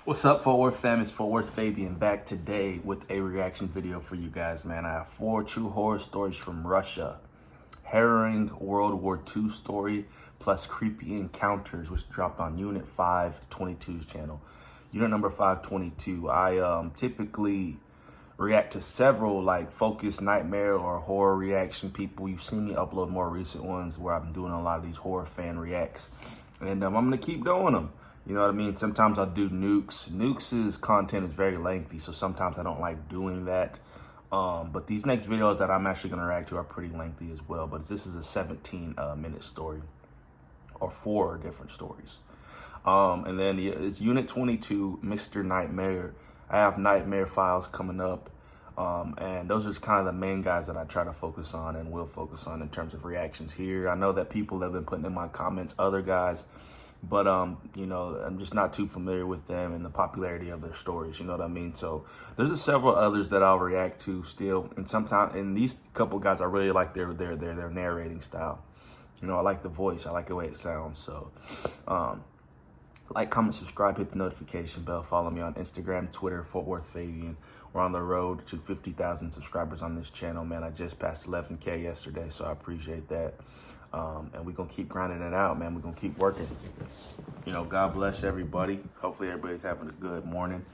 What's up, Fort Worth fam? It's Fort Worth Fabian back today with a reaction video for you guys, man. I have 4 true horror stories from Russia. Harrowing World War II story plus creepy encounters, which dropped on Unit 522's channel. Unit number 522. I typically react to several like focused nightmare or horror reaction people. You've seen me upload more recent ones where I'm doing a lot of these horror fan reacts. And I'm gonna keep doing them. You know what I mean? Sometimes I'll do nukes. Nukes' content is very lengthy, so sometimes I don't like doing that. But these next videos that I'm actually gonna react to are pretty lengthy as well. But this is a 17-minute story, or 4 different stories. And then it's Unit 22, Mr. Nightmare. I have Nightmare Files coming up. And those are kind of the main guys that I try to focus on and will focus on in terms of reactions here. I know that people have been putting in my comments other guys, but you know, I'm just not too familiar with them and the popularity of their stories, you know what I mean? So there's several others that I'll react to still, and sometimes, and these couple guys, I really like their narrating style. You know, I like the voice, I like the way it sounds. So like, comment, subscribe, hit the notification bell, follow me on Instagram, Twitter, Fort Worth Fabian. We're on the road to 50,000 subscribers on this channel, man. I just passed 11K yesterday, so I appreciate that. And we're going to keep grinding it out, man. We're going to keep working. You know, God bless everybody. Hopefully everybody's having a good morning.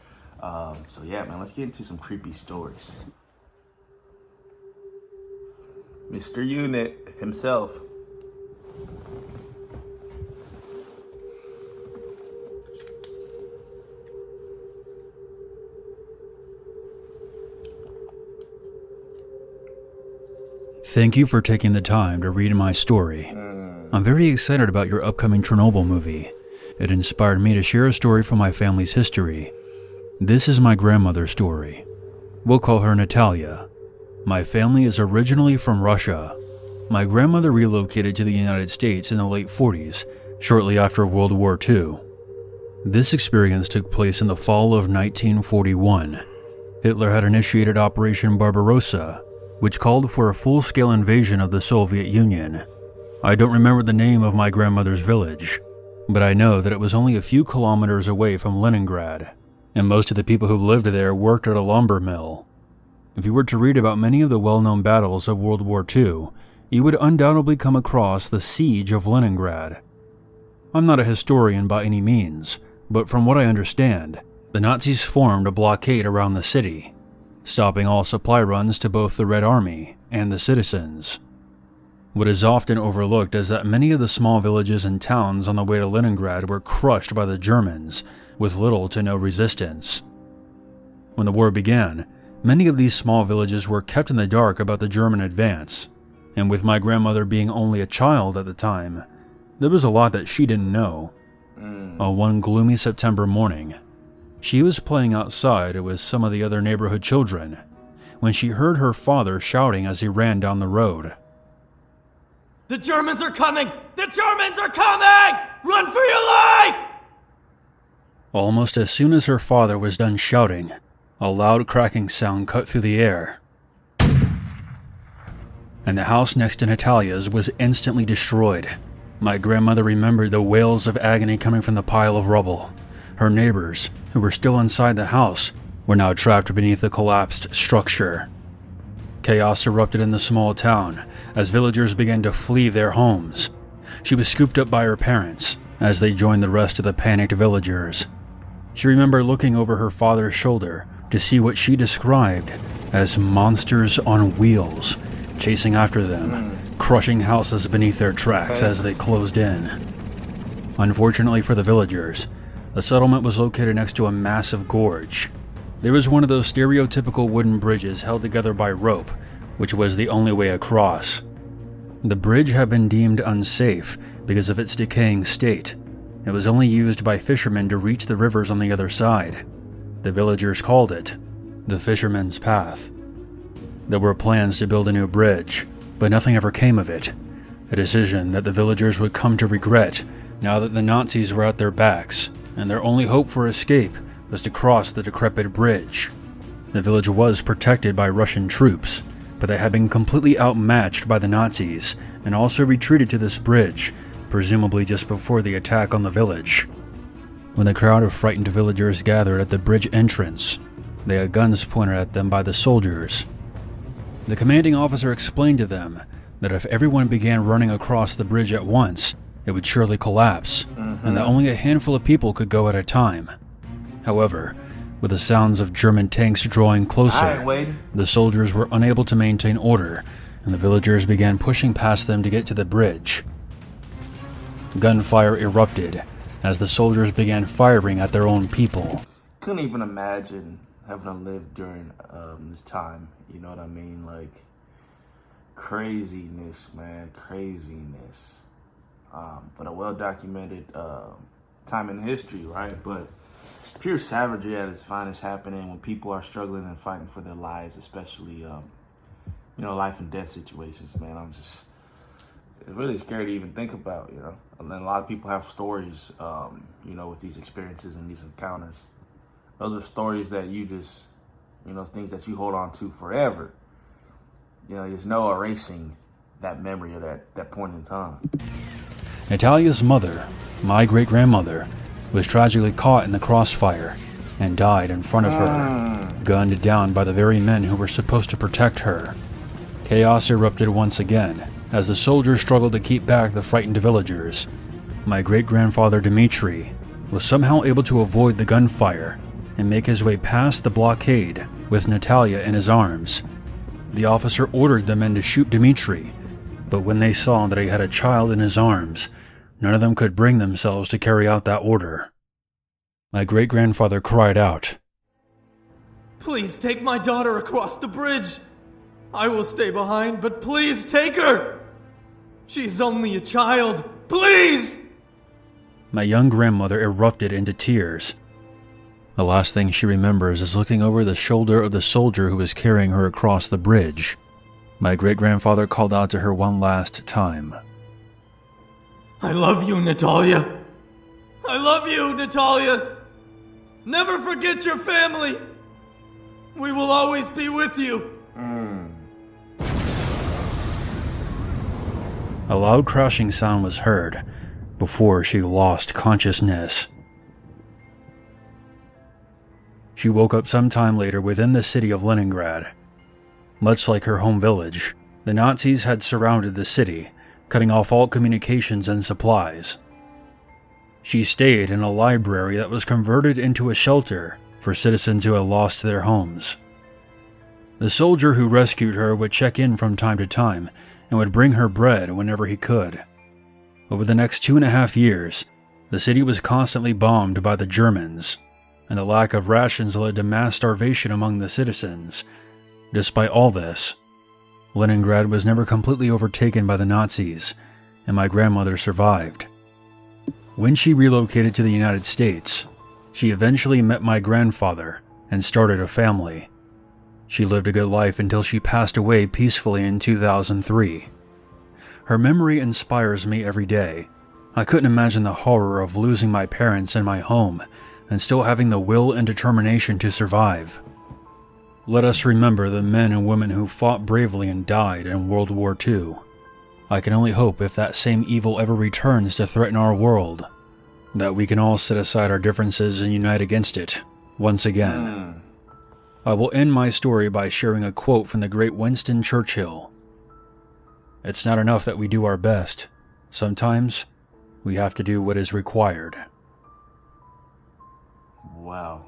So, yeah, man, let's get into some creepy stories. Mr. Unit himself. Thank you for taking the time to read my story. I'm very excited about your upcoming Chernobyl movie. It inspired me to share a story from my family's history. This is my grandmother's story. We'll call her Natalia. My family is originally from Russia. My grandmother relocated to the United States in the late 40s, shortly after World War II. This experience took place in the fall of 1941. Hitler had initiated Operation Barbarossa, which called for a full-scale invasion of the Soviet Union. I don't remember the name of my grandmother's village, but I know that it was only a few kilometers away from Leningrad, and most of the people who lived there worked at a lumber mill. If you were to read about many of the well-known battles of World War II, you would undoubtedly come across the Siege of Leningrad. I'm not a historian by any means, but from what I understand, the Nazis formed a blockade around the city, stopping all supply runs to both the Red Army and the citizens. What is often overlooked is that many of the small villages and towns on the way to Leningrad were crushed by the Germans with little to no resistance. When the war began, many of these small villages were kept in the dark about the German advance, and with my grandmother being only a child at the time, there was a lot that she didn't know. On one gloomy September morning, she was playing outside with some of the other neighborhood children when she heard her father shouting as he ran down the road. "The Germans are coming! The Germans are coming! Run for your life!" Almost as soon as her father was done shouting, a loud cracking sound cut through the air, and the house next to Natalia's was instantly destroyed. My grandmother remembered the wails of agony coming from the pile of rubble. Her neighbors, who were still inside the house, were now trapped beneath the collapsed structure. Chaos erupted in the small town as villagers began to flee their homes. She was scooped up by her parents as they joined the rest of the panicked villagers. She remembered looking over her father's shoulder to see what she described as monsters on wheels chasing after them, crushing houses beneath their tracks as they closed in. Unfortunately for the villagers, the settlement was located next to a massive gorge. There was one of those stereotypical wooden bridges held together by rope, which was the only way across. The bridge had been deemed unsafe because of its decaying state. It was only used by fishermen to reach the rivers on the other side. The villagers called it the Fisherman's Path. There were plans to build a new bridge, but nothing ever came of it, a decision that the villagers would come to regret now that the Nazis were at their backs, and their only hope for escape was to cross the decrepit bridge. The village was protected by Russian troops, but they had been completely outmatched by the Nazis and also retreated to this bridge, presumably just before the attack on the village. When the crowd of frightened villagers gathered at the bridge entrance, they had guns pointed at them by the soldiers. The commanding officer explained to them that if everyone began running across the bridge at once, it would surely collapse, and that only a handful of people could go at a time. However, with the sounds of German tanks drawing closer, the soldiers were unable to maintain order, and the villagers began pushing past them to get to the bridge. Gunfire erupted as the soldiers began firing at their own people. Couldn't even imagine having to live during this time. You know what I mean? Like, craziness, man, craziness. But a well-documented time in history, right? But pure savagery at its finest happening when people are struggling and fighting for their lives, especially, life and death situations, man. It's really scary to even think about, And then a lot of people have stories, with these experiences and these encounters. Those are stories that you just, things that you hold on to forever. There's no erasing that memory of that point in time. Natalia's mother, my great-grandmother, was tragically caught in the crossfire and died in front of her, gunned down by the very men who were supposed to protect her. Chaos erupted once again as the soldiers struggled to keep back the frightened villagers. My great-grandfather Dmitri was somehow able to avoid the gunfire and make his way past the blockade with Natalia in his arms. The officer ordered the men to shoot Dmitri, but when they saw that he had a child in his arms, none of them could bring themselves to carry out that order. My great-grandfather cried out, Please take my daughter across the bridge. I will stay behind, but please take her. She's only a child. Please! My young grandmother erupted into tears. The last thing she remembers is looking over the shoulder of the soldier who was carrying her across the bridge. My great-grandfather called out to her one last time. I love you, Natalia. I love you, Natalia. Never forget your family. We will always be with you. A loud crashing sound was heard before she lost consciousness. She woke up sometime later within the city of Leningrad. Much like her home village, the Nazis had surrounded the city, cutting off all communications and supplies. She stayed in a library that was converted into a shelter for citizens who had lost their homes. The soldier who rescued her would check in from time to time and would bring her bread whenever he could. Over the next 2.5 years, the city was constantly bombed by the Germans, and the lack of rations led to mass starvation among the citizens. Despite all this, Leningrad was never completely overtaken by the Nazis, and my grandmother survived. When she relocated to the United States, she eventually met my grandfather and started a family. She lived a good life until she passed away peacefully in 2003. Her memory inspires me every day. I couldn't imagine the horror of losing my parents and my home, and still having the will and determination to survive. Let us remember the men and women who fought bravely and died in World War II. I can only hope if that same evil ever returns to threaten our world, that we can all set aside our differences and unite against it, once again. I will end my story by sharing a quote from the great Winston Churchill. It's not enough that we do our best. Sometimes, we have to do what is required. Wow.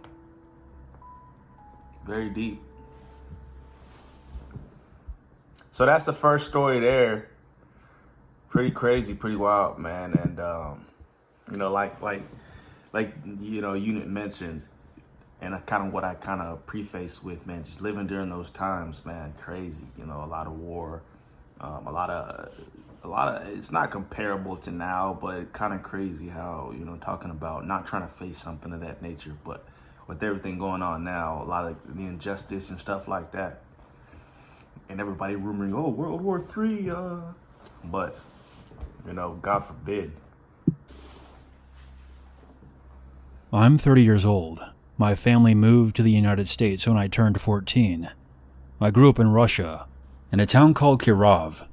Very deep. So that's the first story there. Pretty crazy, pretty wild, man. And like Unit mentioned, and what I kind of prefaced with, man, just living during those times, man, crazy. A lot of war, a lot of. It's not comparable to now, but kind of crazy how talking about not trying to face something of that nature, but with everything going on now, a lot of the injustice and stuff like that, and everybody rumoring, oh, World War III, but God forbid. I'm 30 years old. My family moved to the United States when I turned 14. I grew up in Russia, in a town called Kirov.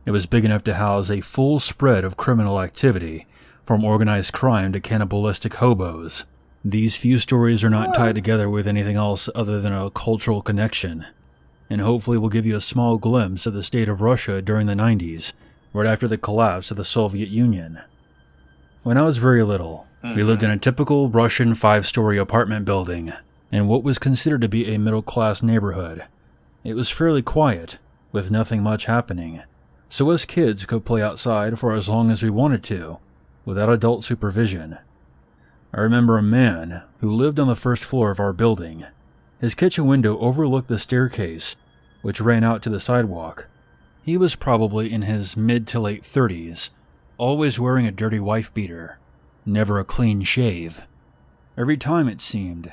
It was big enough to house a full spread of criminal activity, from organized crime to cannibalistic hobos. These few stories are not tied together with anything else other than a cultural connection, and hopefully will give you a small glimpse of the state of Russia during the 90s, right after the collapse of the Soviet Union. When I was very little, we lived in a typical Russian 5-story apartment building in what was considered to be a middle-class neighborhood. It was fairly quiet, with nothing much happening, so us kids could play outside for as long as we wanted to, without adult supervision. I remember a man who lived on the first floor of our building. His kitchen window overlooked the staircase, which ran out to the sidewalk. He was probably in his mid to late 30s, always wearing a dirty wife beater, never a clean shave. Every time, it seemed,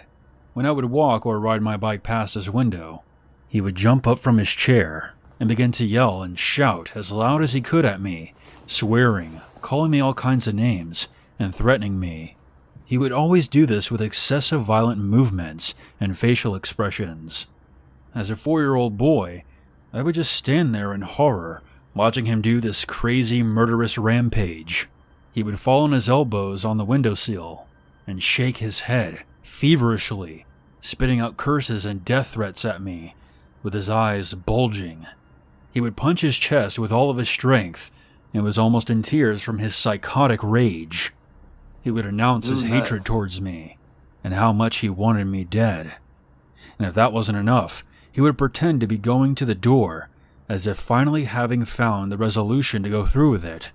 when I would walk or ride my bike past his window, he would jump up from his chair and begin to yell and shout as loud as he could at me, swearing, calling me all kinds of names, and threatening me. He would always do this with excessive violent movements and facial expressions. As a 4-year-old boy, I would just stand there in horror, watching him do this crazy, murderous rampage. He would fall on his elbows on the windowsill and shake his head feverishly, spitting out curses and death threats at me, with his eyes bulging. He would punch his chest with all of his strength and was almost in tears from his psychotic rage. He would announce his hatred towards me and how much he wanted me dead. And if that wasn't enough, he would pretend to be going to the door, as if finally having found the resolution to go through with it.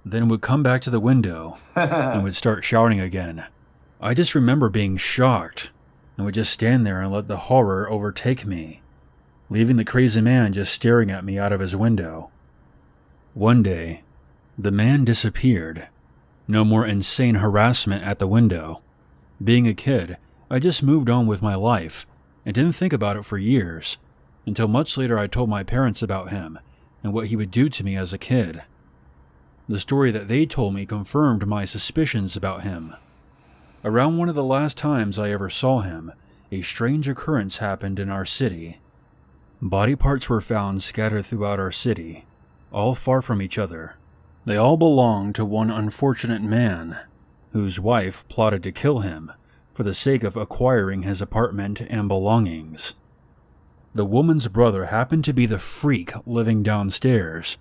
Then would come back to the window and would start shouting again. I just remember being shocked and would just stand there and let the horror overtake me, leaving the crazy man just staring at me out of his window. One day, the man disappeared. No more insane harassment at the window. Being a kid, I just moved on with my life and didn't think about it for years, until much later I told my parents about him and what he would do to me as a kid. The story that they told me confirmed my suspicions about him. Around one of the last times I ever saw him, a strange occurrence happened in our city. Body parts were found scattered throughout our city, all far from each other. They all belonged to one unfortunate man, whose wife plotted to kill him for the sake of acquiring his apartment and belongings. The woman's brother happened to be the freak living downstairs,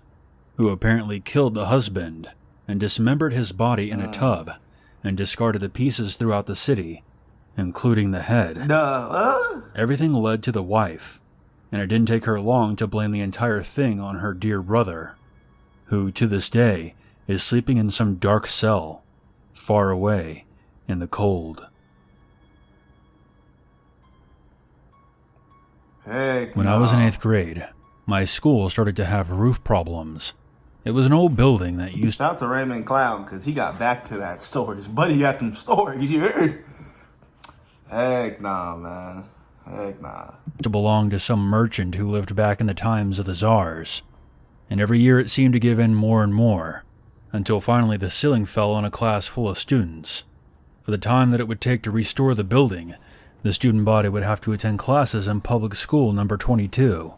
who apparently killed the husband and dismembered his body in a tub and discarded the pieces throughout the city, including the head. Everything led to the wife, and it didn't take her long to blame the entire thing on her dear brother, who, to this day, is sleeping in some dark cell, far away in the cold. When I was in 8th grade, my school started to have roof problems. It was an old building that used Shout out to Raymond Clown, because he got back to that stories. Buddy got them stories, you heard? Heck nah, man. Heck nah. to belong to some merchant who lived back in the times of the czars. And every year it seemed to give in more and more, until finally the ceiling fell on a class full of students. For the time that it would take to restore the building, the student body would have to attend classes in public school number 22.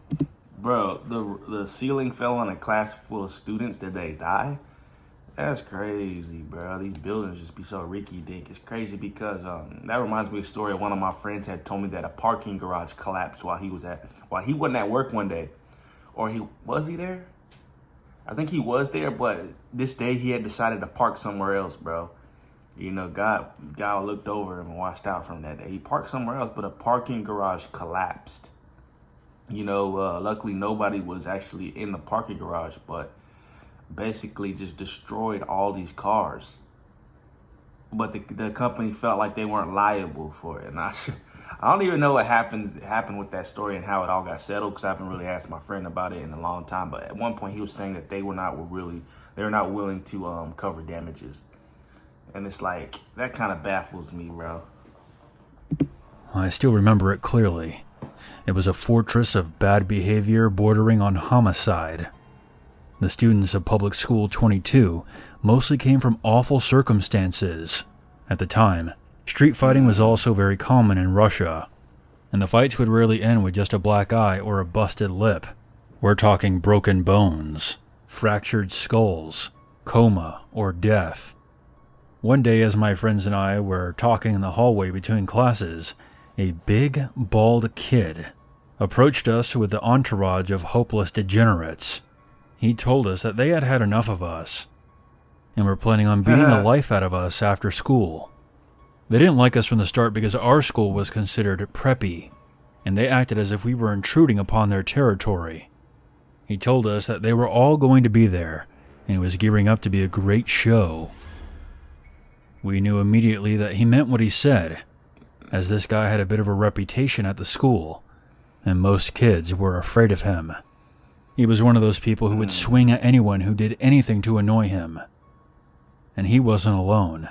Bro, the ceiling fell on a class full of students. Did they die? That's crazy, bro. These buildings just be so rinky-dink. It's crazy because that reminds me of a story one of my friends had told me that a parking garage collapsed while he wasn't at work one day. Or was he there? I think he was there, but this day he had decided to park somewhere else, bro. You know, God looked over him and watched out from that day. He parked somewhere else, but a parking garage collapsed. You know, luckily nobody was actually in the parking garage, but basically just destroyed all these cars. But the company felt like they weren't liable for it. And I don't even know what happened with that story and how it all got settled, because I haven't really asked my friend about it in a long time. But at one point he was saying that they were not willing to cover damages. And it's like, that kind of baffles me, bro. I still remember it clearly. It was a fortress of bad behavior bordering on homicide. The students of Public School 22 mostly came from awful circumstances. At the time, street fighting was also very common in Russia, and the fights would rarely end with just a black eye or a busted lip. We're talking broken bones, fractured skulls, coma, or death. One day, as my friends and I were talking in the hallway between classes, a big, bald kid approached us with the entourage of hopeless degenerates. He told us that they had had enough of us and were planning on beating the life out of us after school. They didn't like us from the start because our school was considered preppy, and they acted as if we were intruding upon their territory. He told us that they were all going to be there, and it was gearing up to be a great show. We knew immediately that he meant what he said, as this guy had a bit of a reputation at the school, and most kids were afraid of him. He was one of those people who would swing at anyone who did anything to annoy him. And he wasn't alone.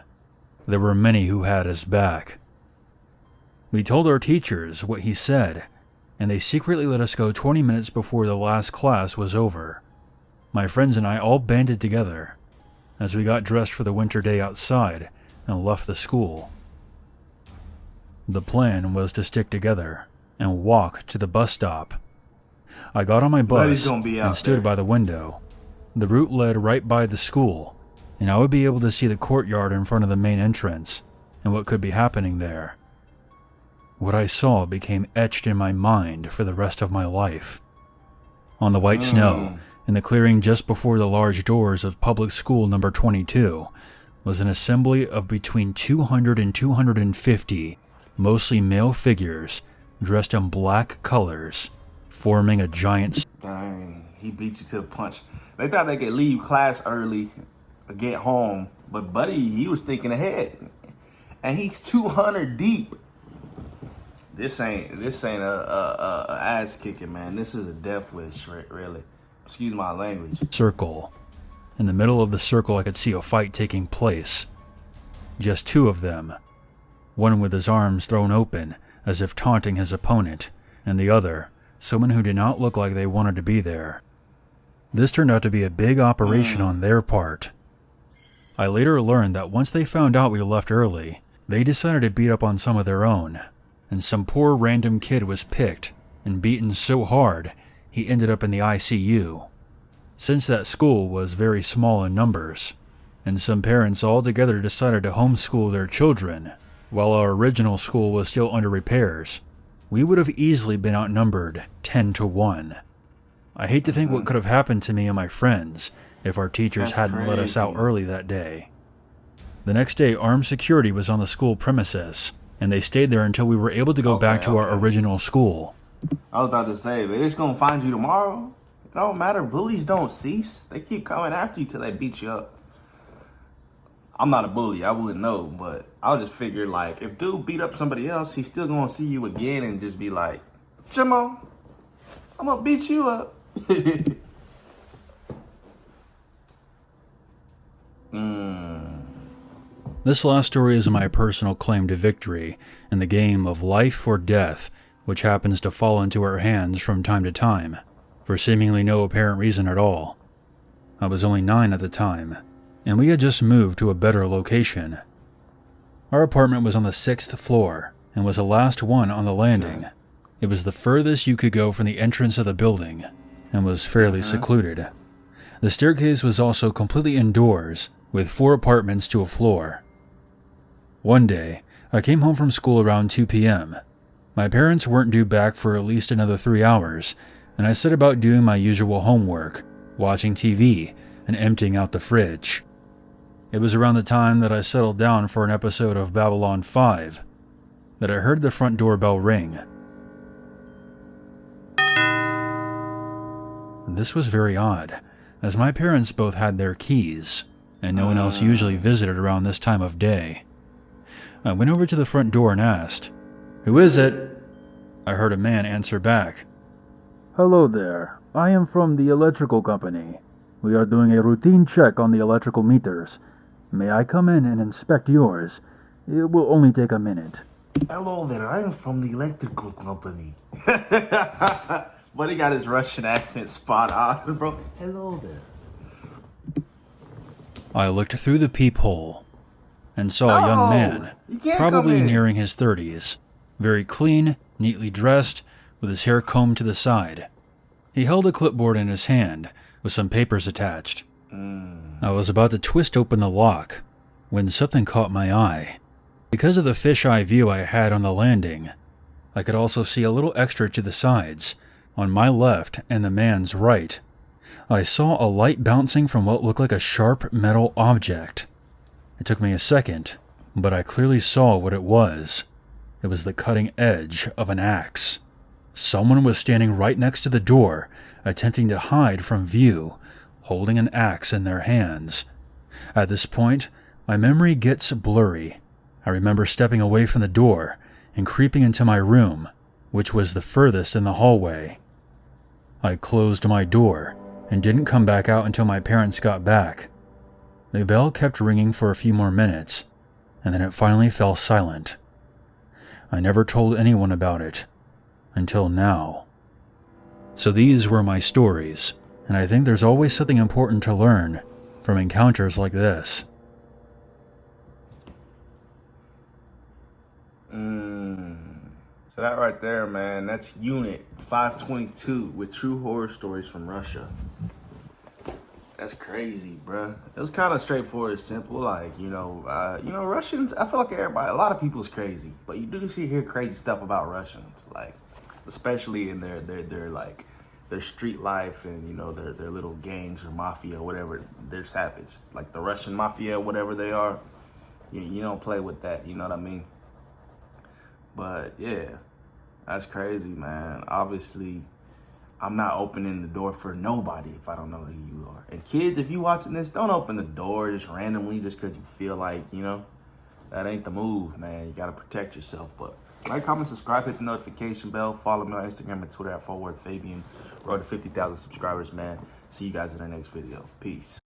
There were many who had his back. We told our teachers what he said, and they secretly let us go 20 minutes before the last class was over. My friends and I all banded together as we got dressed for the winter day outside and left the school. The plan was to stick together and walk to the bus stop. I got on my bus and stood by the window. The route led right by the school, and I would be able to see the courtyard in front of the main entrance and what could be happening there. What I saw became etched in my mind for the rest of my life. On the white snow, in the clearing just before the large doors of public school number 22, was an assembly of between 200 and 250, mostly male figures, dressed in black colors, forming a giant... Dang, he beat you to the punch. They thought they could leave class early or get home, but buddy, he was thinking ahead. And he's 200 deep. This ain't a ass kicking, man. This is a death wish, really. Excuse my language. Circle. In the middle of the circle, I could see a fight taking place. Just two of them. One with his arms thrown open, as if taunting his opponent, and the other, someone who did not look like they wanted to be there. This turned out to be a big operation on their part. I later learned that once they found out we left early, they decided to beat up on some of their own, and some poor random kid was picked and beaten so hard he ended up in the ICU. Since that school was very small in numbers, and some parents altogether decided to homeschool their children, while our original school was still under repairs, we would have easily been outnumbered 10-1. I hate to think what could have happened to me and my friends if our teachers hadn't let us out early that day. The next day, armed security was on the school premises, and they stayed there until we were able to go back to our original school. I was about to say, they're just gonna find you tomorrow. It don't matter, bullies don't cease. They keep coming after you till they beat you up. I'm not a bully, I wouldn't know, but I'll just figure, like, if dude beat up somebody else, he's still gonna see you again and just be like, Jimmo, I'm gonna beat you up. This last story is my personal claim to victory in the game of life or death, which happens to fall into our hands from time to time, for seemingly no apparent reason at all. I was only 9 at the time, and we had just moved to a better location. Our apartment was on the 6th floor, and was the last one on the landing. It was the furthest you could go from the entrance of the building, and was fairly secluded. The staircase was also completely indoors, with 4 apartments to a floor. One day, I came home from school around 2 p.m. My parents weren't due back for at least another 3 hours, and I set about doing my usual homework, watching TV, and emptying out the fridge. It was around the time that I settled down for an episode of Babylon 5 that I heard the front doorbell ring. This was very odd, as my parents both had their keys, and no one else usually visited around this time of day. I went over to the front door and asked, "Who is it?" I heard a man answer back, "Hello there. I am from the electrical company. We are doing a routine check on the electrical meters. May I come in and inspect yours? It will only take a minute." Hello there, I'm from the electrical company. But he got his Russian accent spot on, bro. Hello there. I looked through the peephole and saw a young man, probably nearing his 30s, very clean, neatly dressed, with his hair combed to the side. He held a clipboard in his hand with some papers attached. I was about to twist open the lock when something caught my eye. Because of the fisheye view I had on the landing, I could also see a little extra to the sides, on my left and the man's right. I saw a light bouncing from what looked like a sharp metal object. It took me a second, but I clearly saw what it was. It was the cutting edge of an axe. Someone was standing right next to the door, attempting to hide from view, holding an axe in their hands. At this point, my memory gets blurry. I remember stepping away from the door and creeping into my room, which was the furthest in the hallway. I closed my door and didn't come back out until my parents got back. The bell kept ringing for a few more minutes, and then it finally fell silent. I never told anyone about it until now. So these were my stories, and I think there's always something important to learn from encounters like this. So that right there, man, that's Unit 522 with true horror stories from Russia. That's crazy, bruh. It was kind of straightforward and simple. Like, Russians, I feel like a lot of people's crazy, but you do hear crazy stuff about Russians, like, especially in their street life and, their little gangs or mafia, whatever. They're savage. Like the Russian mafia, whatever they are, you don't play with that, you know what I mean? But yeah, that's crazy, man. Obviously, I'm not opening the door for nobody if I don't know who you are. And kids, if you watching this, don't open the door just randomly just because you feel like, that ain't the move, man. You got to protect yourself. But like, comment, subscribe, hit the notification bell. Follow me on Instagram and Twitter at @Fabian. Road to 50,000 subscribers, man. See you guys in the next video. Peace.